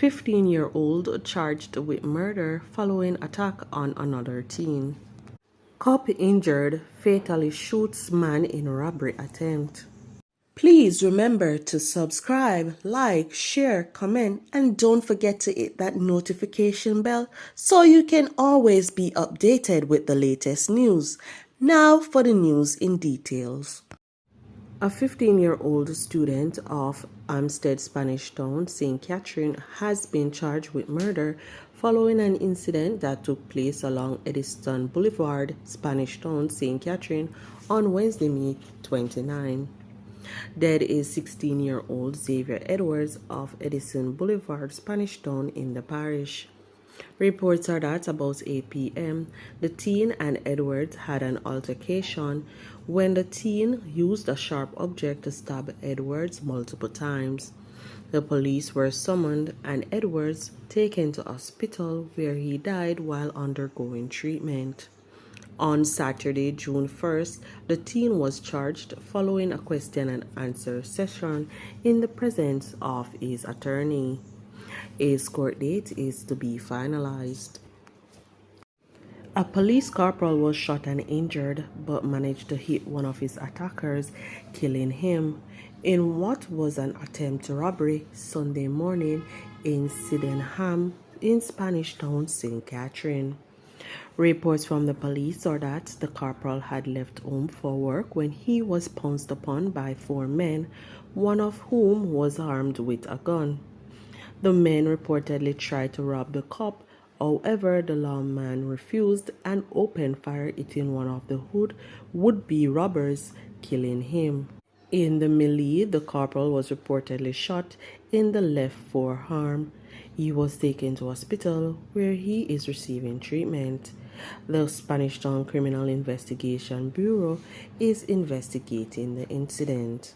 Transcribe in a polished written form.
15-year-old charged with murder following attack on another teen. Cop injured, fatally shoots man in robbery attempt. Please remember to subscribe, like, share, comment, and don't forget to hit that notification bell so you can always be updated with the latest news. Now for the news in details. A 15-year-old student of Amstead Spanish Town, St. Catherine, has been charged with murder following an incident that took place along Edison Boulevard, Spanish Town, St. Catherine, on Wednesday, May 29. Dead is 16-year-old Xavier Edwards of Edison Boulevard, Spanish Town in the parish. Reports are that about 8 p.m., the teen and Edwards had an altercation when the teen used a sharp object to stab Edwards multiple times. The police were summoned and Edwards taken to hospital where he died while undergoing treatment. On Saturday, June 1st, the teen was charged following a question and answer session in the presence of his attorney. A court date is to be finalized. A police corporal was shot and injured but managed to hit one of his attackers, killing him in what was an attempt robbery Sunday morning in Sydenham in Spanish Town, St. Catherine. Reports from the police are that the corporal had left home for work when he was pounced upon by 4 men, one of whom was armed with a gun. The men reportedly tried to rob the cop, however the lawman refused and opened fire, hitting one of the would-be robbers, killing him. In the melee, the corporal was reportedly shot in the left forearm. He was taken to hospital where he is receiving treatment. The Spanish Town Criminal Investigation Bureau is investigating the incident.